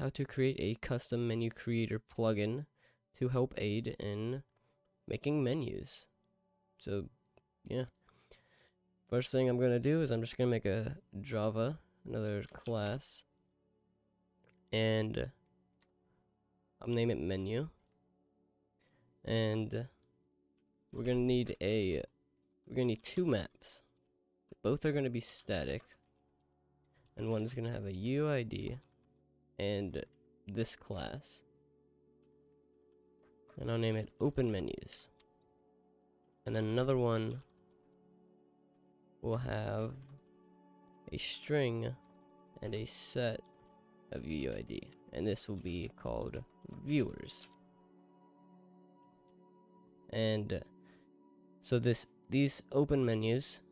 how to create a custom menu creator plugin to help aid in making menus. So yeah, first thing I'm gonna do is I'm just gonna make a Java, another class, and I'll name it menu, and we're gonna need two maps. Both are gonna be static, and one is gonna have a UID and this class, and I'll name it open menus. And then another one will have a string and a set of UID, and this will be called viewers. And so these open menus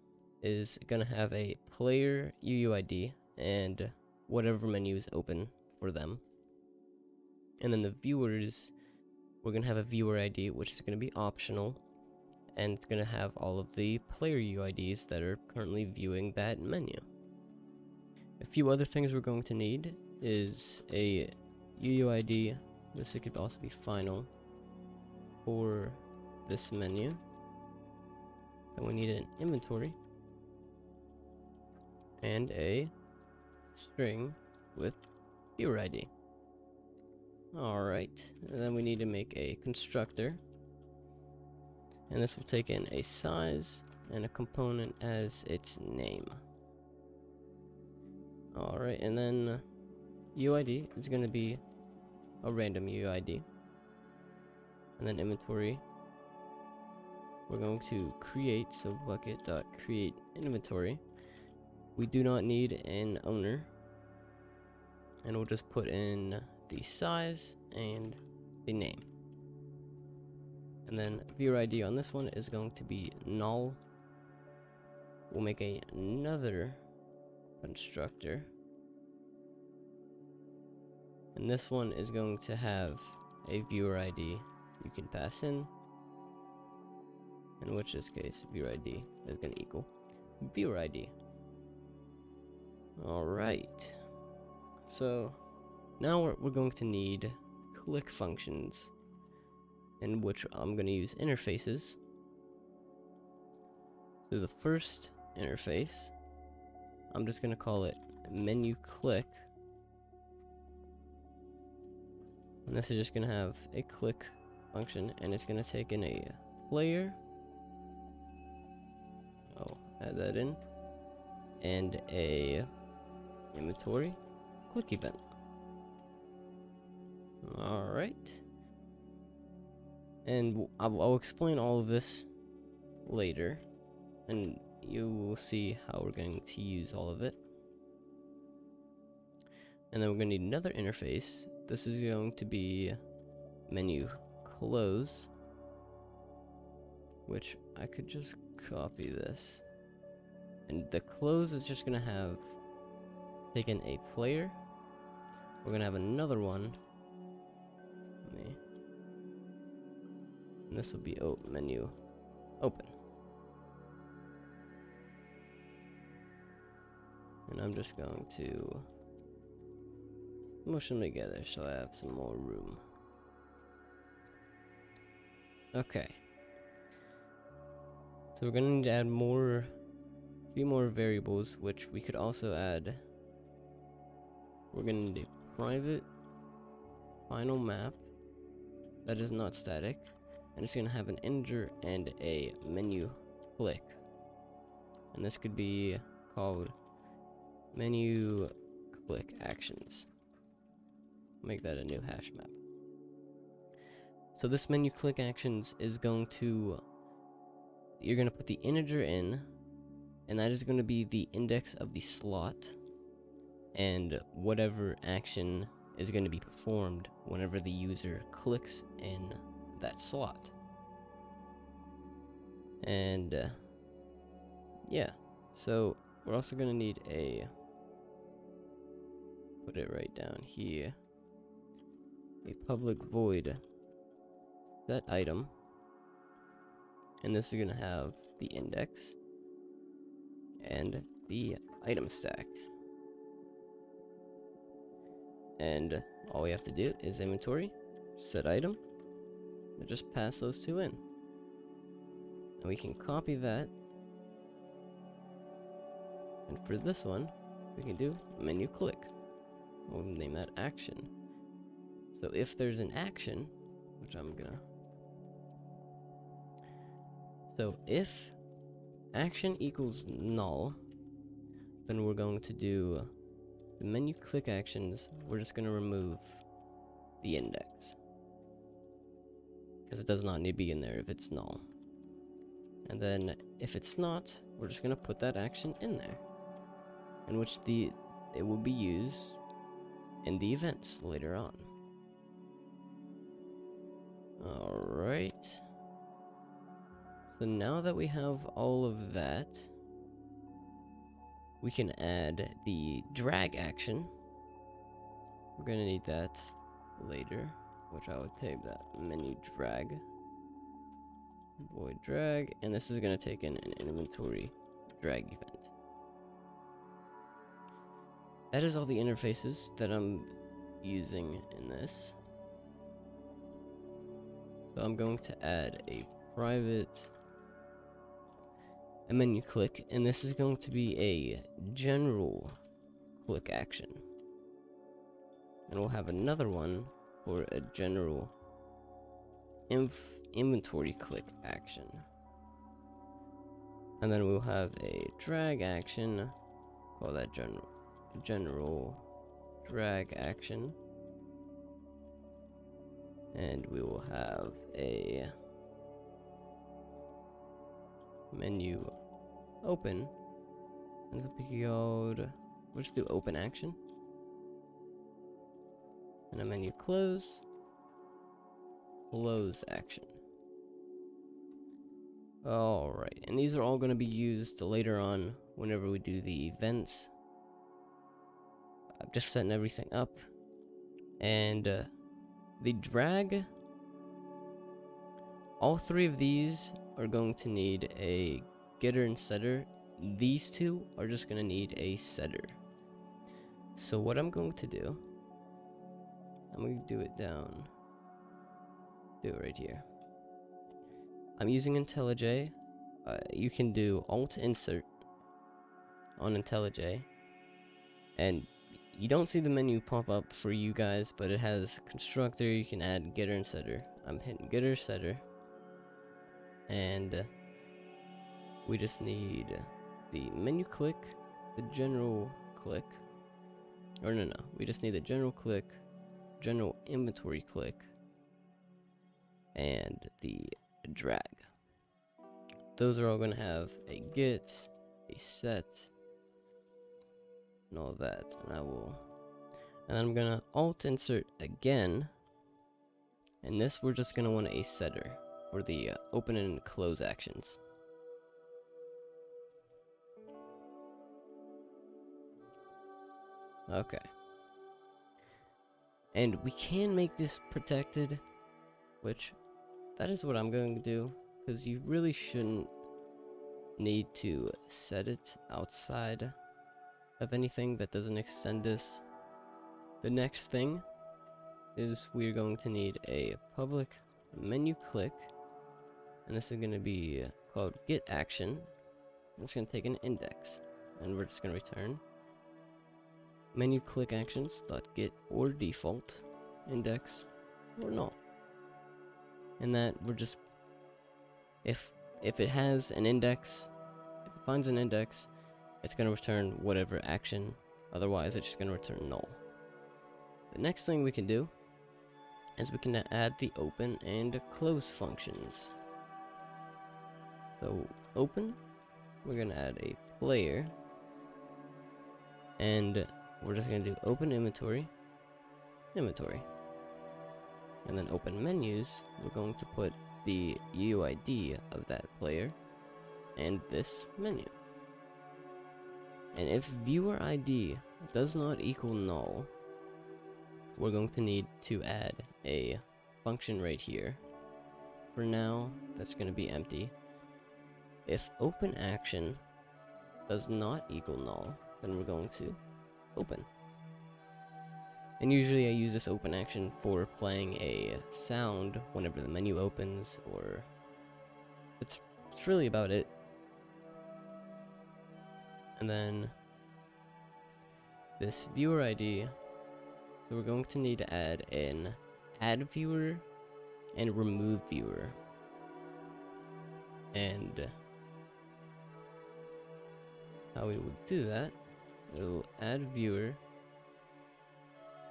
is gonna have a player UUID and whatever menu is open for them. And then the viewers, we're gonna have a viewer ID, which is gonna be optional, and it's gonna have all of the player UIDs that are currently viewing that menu. A few other things we're going to need is a UUID. This could also be final for this menu. And we need an inventory and a string with viewer ID. Alright, and then we need to make a constructor, and this will take in a size and a component as its name. Alright, and then UID is going to be a random UID, and then inventory we're going to create, so bucket.create inventory. We do not need an owner, and we'll just put in the size and the name. And then viewer ID on this one is going to be null. We'll make another constructor, and this one is going to have a viewer ID you can pass in, in which this case viewer ID is going to equal viewer ID. Alright, so now we're going to need click functions, in which I'm going to use interfaces. So the first interface, I'm just going to call it menu click, and this is just going to have a click function, and it's going to take in a player, add that in, and a inventory click event. Alright, and I'll explain all of this later, and you will see how we're going to use all of it. And then we're going to need another interface. This is going to be menu close, which I could just copy this, and the close is just going to have taken a player. We're going to have another one, and this will be menu open, and I'm just going to smush them together so I have some more room. Okay, so we're gonna need to add a few more variables, which we could also add. We're gonna need a private final map that is not static, and it's gonna have an integer and a menu click, and this could be called menu click actions. Make that a new hash map. So this menu click actions is going to, you're going to put the integer in, and that is going to be the index of the slot, and whatever action is going to be performed whenever the user clicks in that slot. And yeah, so we're also going to need put it right down here, a public void set item, and this is going to have the index and the item stack, and all we have to do is inventory, set item, and just pass those two in. And we can copy that. And for this one, we can do menu click. We'll name that action. So if there's an action, which I'm gonna... So if action equals null, then we're going to do the menu click actions. We're just going to remove the index, because it does not need to be in there if it's null. And then if it's not, we're just going to put that action in there, in which it will be used in the events later on. Alright. So now that we have all of that, we can add the drag action. We're gonna need that later, which I would type that menu drag, void drag, and this is gonna take in an inventory drag event. That is all the interfaces that I'm using in this. So I'm going to add a private menu click, and this is going to be a general click action. And we'll have another one for a general inventory click action. And then we'll have a drag action, call that general drag action. And we will have a menu open, and it'll be called, we'll just do open action, and a menu close action. Alright, and these are all going to be used later on whenever we do the events. I'm just setting everything up, and the drag, all three of these are going to need a getter and setter. These two are just going to need a setter. So what I'm going to do, I'm going to do it right here. I'm using IntelliJ. You can do Alt Insert on IntelliJ, and you don't see the menu pop up for you guys, but it has constructor. You can add getter and setter. I'm hitting getter setter, and we just need the menu click, the general click, or no, we just need the general click, general inventory click, and the drag. Those are all going to have a get, a set, and all that. And I'm going to alt insert again, and this we're just going to want a setter for the open and close actions. Okay. And we can make this protected, which that is what I'm going to do, because you really shouldn't need to set it outside of anything that doesn't extend this. The next thing is we're going to need a public menu click, and this is going to be called get action. It's going to take an index, and we're just going to return menu click actions dot get or default index or null. And that we're just, if it has an index, if it finds an index, it's going to return whatever action. Otherwise, it's just going to return null. The next thing we can do is we can add the open and close functions. So open, we're going to add a player, and we're just going to do open inventory, and then open menus, we're going to put the UID of that player and this menu. And if viewer ID does not equal null, we're going to need to add a function right here. For now, that's going to be empty. If open action does not equal null, then we're going to open. And usually I use this open action for playing a sound whenever the menu opens, or it's really about it. And then this viewer ID, so we're going to need to add an add viewer and remove viewer. And how we would do that, we'll add viewer.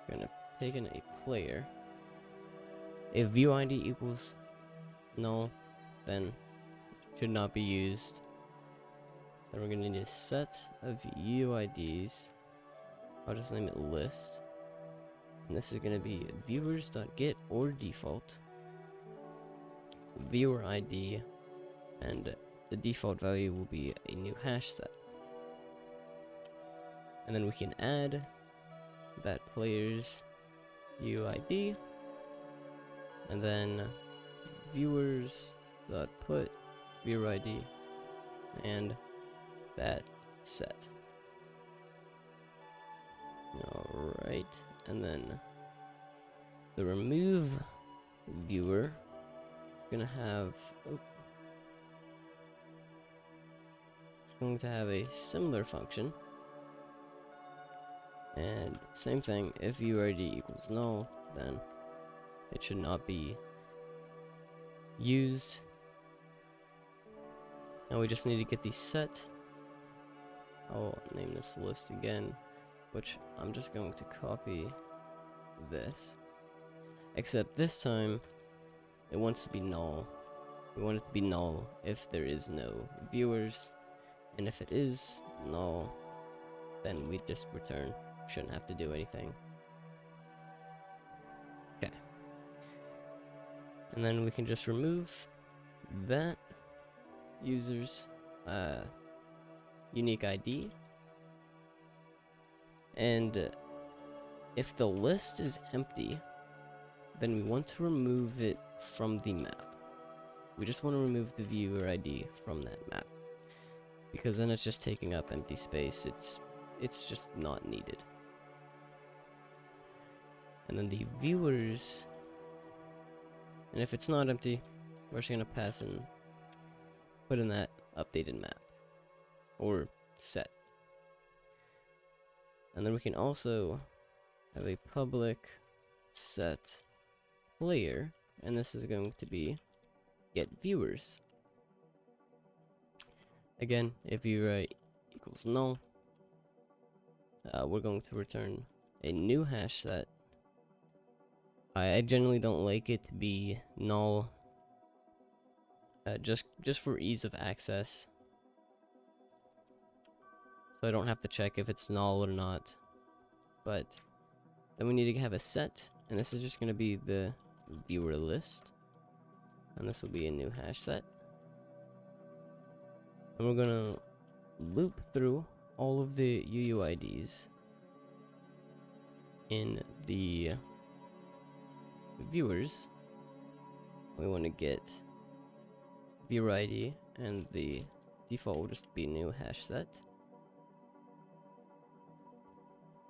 We're gonna take in a player. If view ID equals null, then it should not be used. Then we're gonna need a set of UIDs. I'll just name it list. And this is gonna be viewers.get or default viewer ID, and the default value will be a new hash set. And then we can add that player's UID, and then viewers.put viewer ID and that set. Alright, and then the remove viewer is gonna have it's going to have a similar function. And same thing, if viewer ID equals null, then it should not be used. Now we just need to get these set. I'll name this list again, which I'm just going to copy this. Except this time, it wants to be null. We want it to be null if there is no viewers, and if it is null, then we just return. Shouldn't have to do anything. Okay. And then we can just remove that user's unique ID. And if the list is empty, then we want to remove it from the map. We just want to remove the viewer ID from that map, because then it's just taking up empty space. It's just not needed. And then the viewers, and if it's not empty, we're just gonna pass and put in that updated map or set. And then we can also have a public set player, and this is going to be get viewers. Again, if viewer equals null, we're going to return a new hash set. I generally don't like it to be null, just for ease of access, so I don't have to check if it's null or not. But then we need to have a set, and this is just going to be the viewer list, and this will be a new hash set. And we're going to loop through all of the UUIDs in the viewers. We want to get viewer ID, and the default will just be new hash set.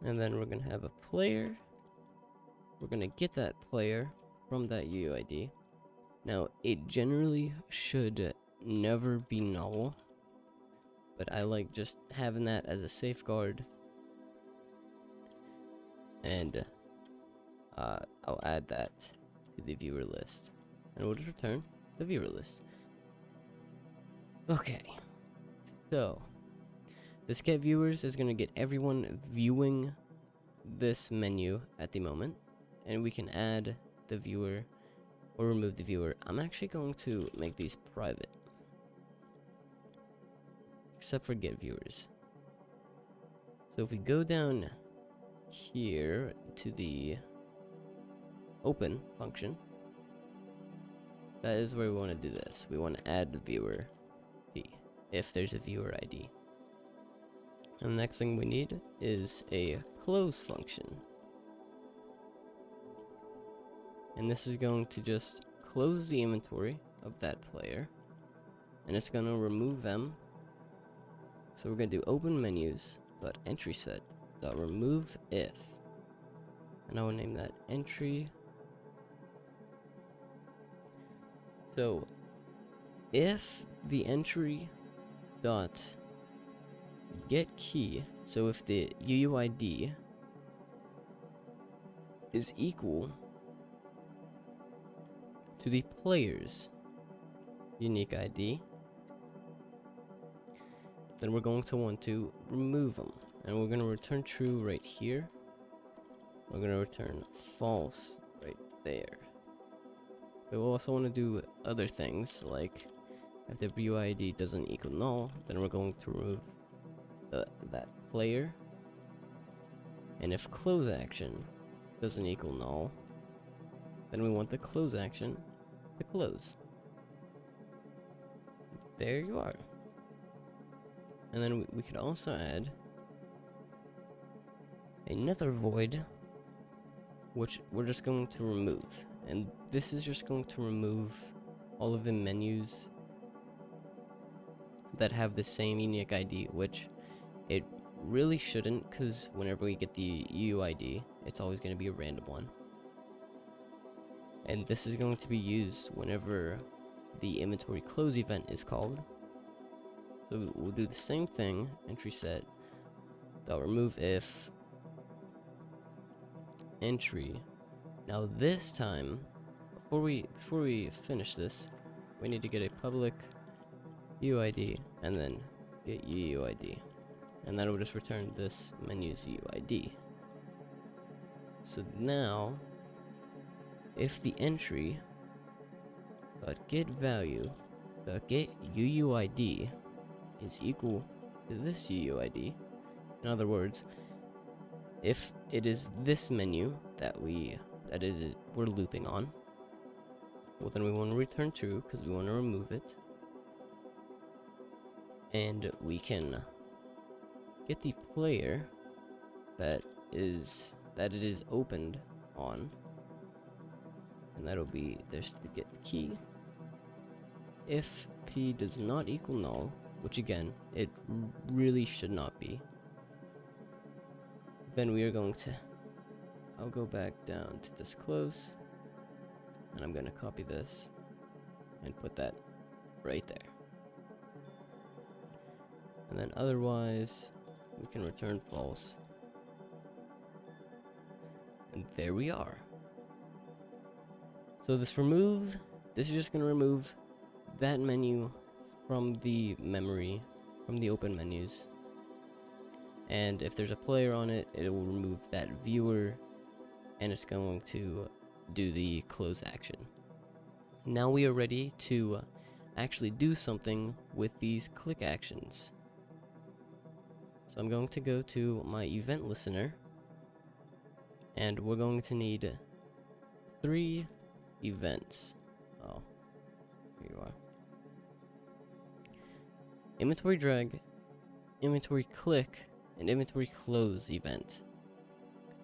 And then we're going to have a player. We're going to get that player from that UUID. Now, it generally should never be null, but I like just having that as a safeguard. And I'll add that to the viewer list, and we'll just return the viewer list. Okay, so this get viewers is going to get everyone viewing this menu at the moment, and we can add the viewer or remove the viewer. I'm actually going to make these private, except for get viewers. So if we go down here to the open function, that is where we want to do this. We want to add the viewer if there's a viewer ID. And the next thing we need is a close function, and this is going to just close the inventory of that player, and it's going to remove them. So we're going to do open menus dot entry set dot remove if, and I will name that entry. So if the entry dot get key, so if the UUID is equal to the player's unique ID, then we're going to want to remove them, and we're going to return true right here. We're going to return false right there. But we'll also want to do other things, like if the view ID doesn't equal null, then we're going to remove that player. And if close action doesn't equal null, then we want the close action to close. There you are. And then we could also add another void, which we're just going to remove. And this is just going to remove all of the menus that have the same unique ID, which it really shouldn't, because whenever we get the UUID, it's always going to be a random one. And this is going to be used whenever the inventory close event is called. So we'll do the same thing, entry set dot remove if entry. Now this time, before we finish this, we need to get a public UID and then get UUID, and that will just return this menu's UID. So now, if the entry get value get UUID is equal to this UUID, in other words, if it is this menu that we're looping on, well then we want to return true because we want to remove it, and we can get the player that it is opened on, and that'll be there's the get key. If p does not equal null, which again it really should not be, then we are going to, I'll go back down to this close, and I'm going to copy this and put that right there. And then otherwise we can return false, and there we are. So this is just going to remove that menu from the memory, from the open menus. And if there's a player on it, it will remove that viewer, and it's going to do the close action. Now we are ready to actually do something with these click actions. So I'm going to go to my event listener, and we're going to need 3 events. Oh, here you are. Inventory drag, inventory click, and inventory close event.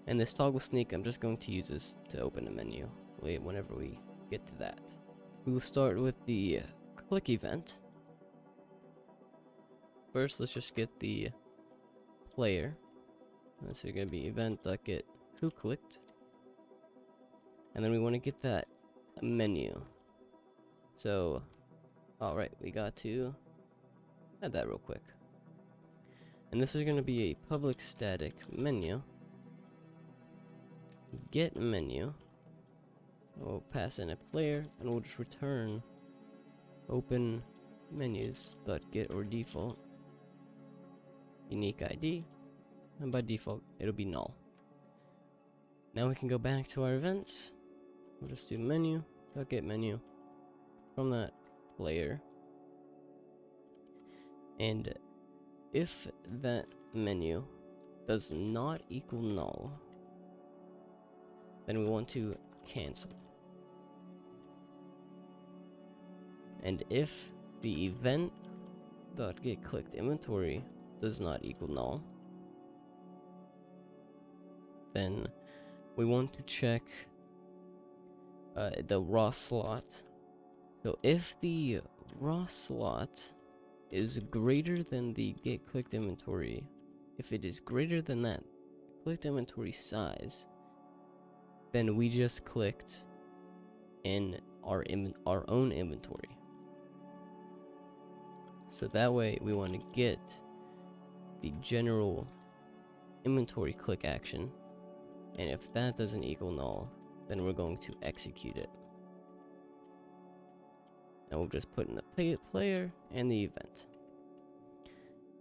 And this toggle sneak, I'm just going to use this to open a menu whenever we get to that. We will start with the click event. First, let's just get the player. This is going to be event.get who clicked. And then we want to get that menu. So, alright, we got to add that real quick. And this is going to be a public static menu. Get menu. We'll pass in a player, and we'll just return open menus.get or default unique ID, and by default it'll be null. Now we can go back to our events. We'll just do menu.getMenu from that player, and if that menu does not equal null, then we want to cancel. And if the event.getClickedInventory does not equal null, then we want to check the raw slot. So if the raw slot is greater than the getClickedInventory, if it is greater than that clicked inventory size, then we just clicked in our own inventory. So that way we want to get the general inventory click action, and if that doesn't equal null, then we're going to execute it. And we'll just put in the player and the event.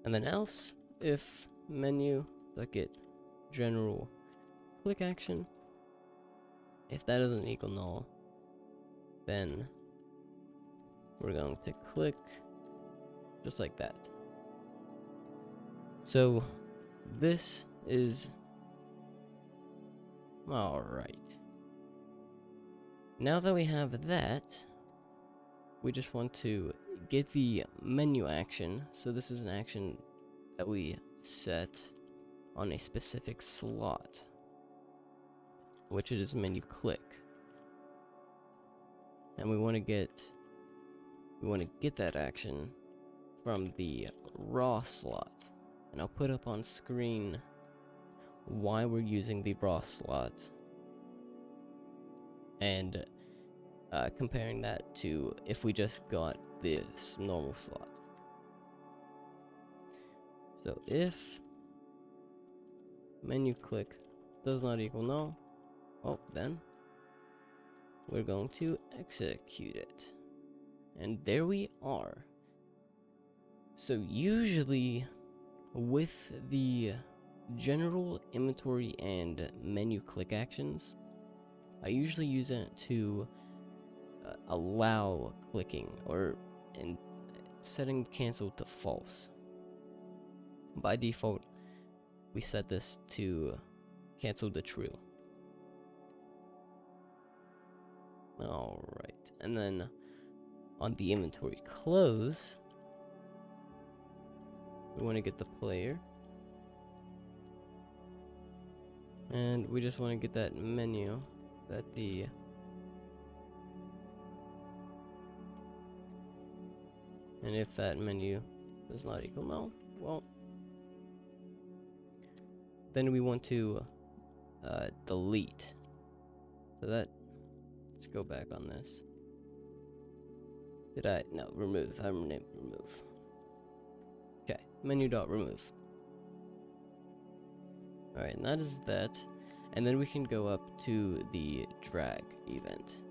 And then else, if menu.get general click action, if that doesn't equal null, then we're going to click just like that. So this is alright. Now that we have that, we just want to get the menu action. So this is an action that we set on a specific slot, which it is menu click. And we want to get that action from the raw slot. And I'll put up on screen why we're using the raw slot, and comparing that to if we just got this normal slot. So if menu click does not equal null, well, then we're going to execute it. And there we are. So usually with the general inventory and menu click actions, I usually use it to allow clicking, or in setting cancel to false. By default, we set this to cancel to true. Alright, and then on the inventory close, we want to get the player, and we just want to get that menu that the and if that menu does not equal null, well, then we want to delete. So that, let's go back on this. No, remove. I named remove. Okay, menu.remove. Alright, and that is that. And then we can go up to the drag event.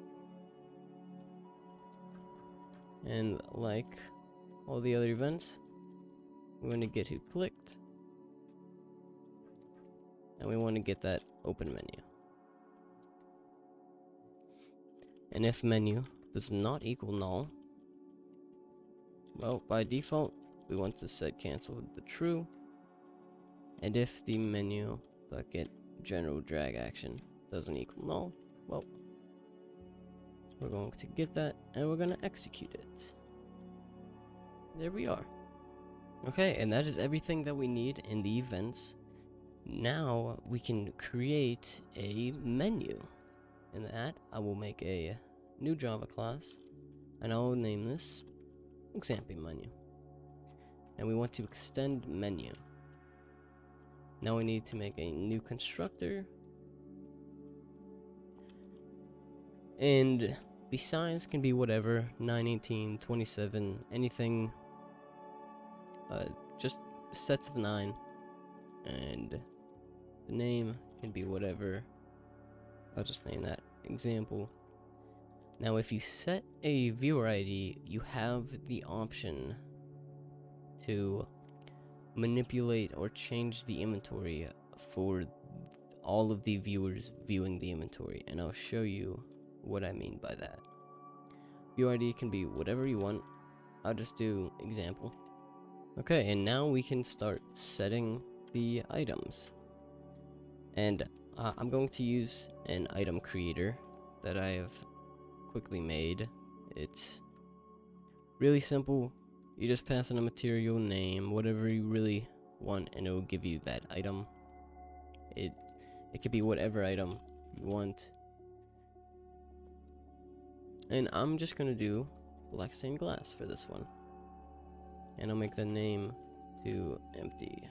And like all the other events, we want to get who clicked, and we want to get that open menu. And if menu does not equal null, well, by default, we want to set cancel to true. And if the menu.get general drag action doesn't equal null, well, we're going to get that and we're going to execute it. There we are. Okay, and that is everything that we need in the events. Now we can create a menu. In that, I will make a new Java class, and I will name this ExampleMenu. And we want to extend menu. Now we need to make a new constructor, and the size can be whatever, 918, 27, anything, just sets of 9, and the name can be whatever. I'll just name that example. Now if you set a viewer ID, you have the option to manipulate or change the inventory for all of the viewers viewing the inventory, and I'll show you what I mean by that. Viewer ID can be whatever you want. I'll just do example. Okay, and now we can start setting the items. And I'm going to use an item creator that I have quickly made. It's really simple. You just pass in a material name, whatever you really want, and it will give you that item. It could be whatever item you want. And I'm just gonna do black stained glass for this one. And I'll make the name to empty.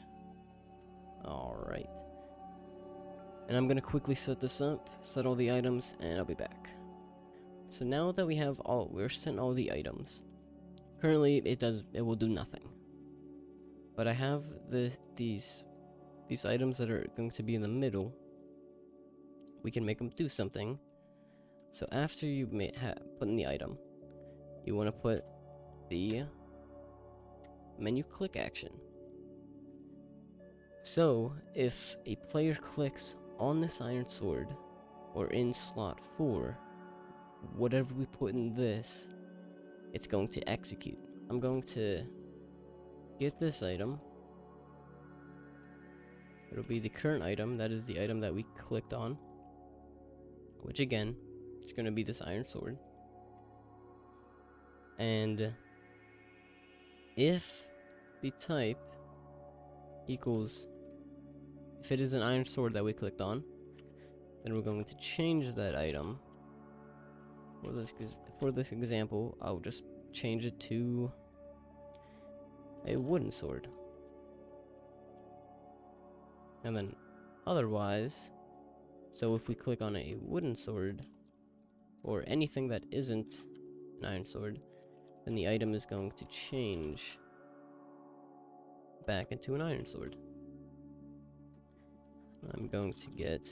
Alright. And I'm gonna quickly set this up, set all the items, and I'll be back. So now that we're sent all the items. Currently, it will do nothing. But I have these items that are going to be in the middle. We can make them do something. So after you put in the item, you want to put the menu click action. So if a player clicks on this iron sword or in slot 4, whatever we put in this, it's going to execute. I'm going to get this item. It'll be the current item, that is the item that we clicked on, which again, it's going to be this iron sword. And if the type equals, if it is an iron sword that we clicked on, then we're going to change that item. For this example, I'll just change it to a wooden sword. And then otherwise, so if we click on a wooden sword or anything that isn't an iron sword, then the item is going to change back into an iron sword. I'm going to get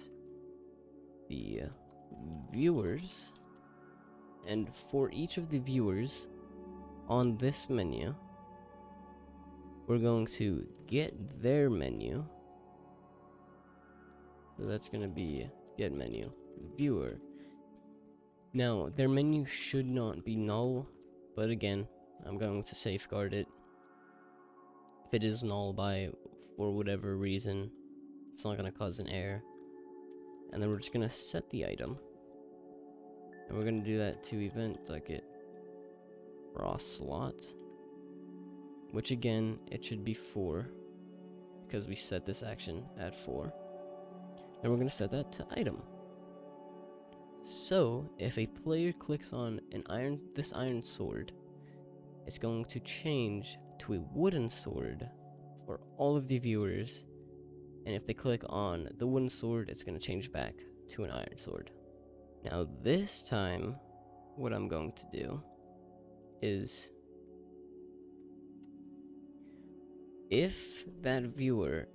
the viewers, and for each of the viewers on this menu, we're going to get their menu. So that's going to be getMenu viewer. Now, their menu should not be null, but again, I'm going to safeguard it. If it is null for whatever reason, it's not going to cause an error. And then we're just going to set the item. And we're going to do that to event.getRawSlot, which again, it should be 4, because we set this action at 4. And we're going to set that to item. So, if a player clicks on this iron sword, it's going to change to a wooden sword for all of the viewers. And if they click on the wooden sword, it's going to change back to an iron sword. Now this time, what I'm going to do is, if that viewer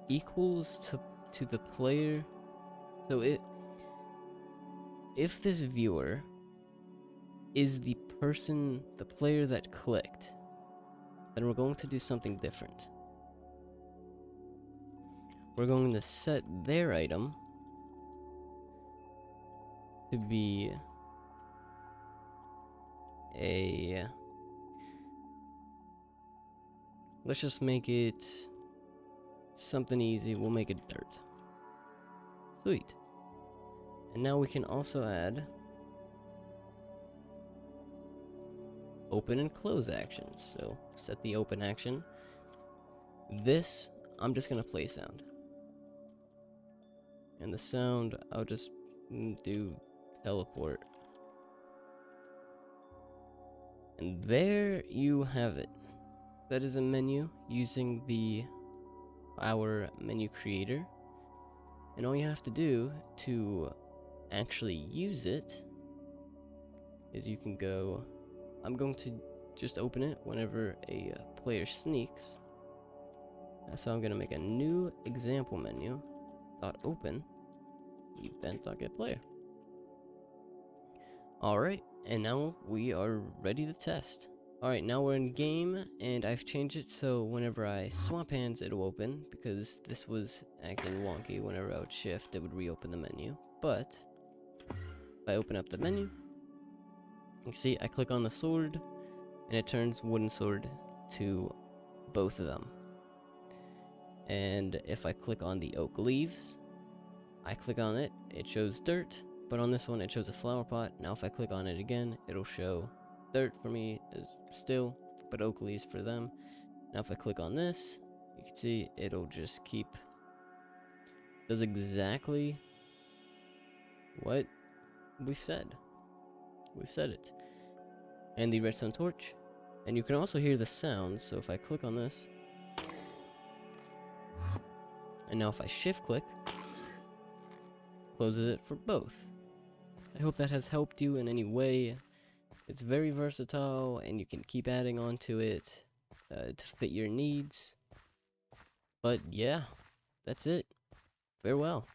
equals to the player, so if this viewer is the player that clicked, then we're going to do something different. We're going to set their item to be let's just make it something easy. We'll make it dirt. Sweet. And now we can also add open and close actions. So set the open action. This, I'm just going to play sound. And the sound, I'll just do teleport. And there you have it. That is a menu using our menu creator. And all you have to do to actually use it is you can go, I'm going to just open it whenever a player sneaks. So I'm going to make a new ExampleMenu .open event.getPlayer. Alright, and now we are ready to test. Alright, now we're in game, and I've changed it so whenever I swap hands, it'll open, because this was acting wonky. Whenever I would shift, it would reopen the menu. But if I open up the menu, you see I click on the sword, and it turns wooden sword to both of them. And if I click on the oak leaves, I click on it, it shows dirt, but on this one it shows a flower pot. Now if I click on it again, it'll show dirt for me still, but oak leaves for them. Now if I click on this, you can see it'll just does exactly what we said. We've said it. And the redstone torch. And you can also hear the sounds, so if I click on this, and now if I shift click, closes it for both. I hope that has helped you in any way. It's very versatile, and you can keep adding on to it to fit your needs. But yeah, that's it. Farewell.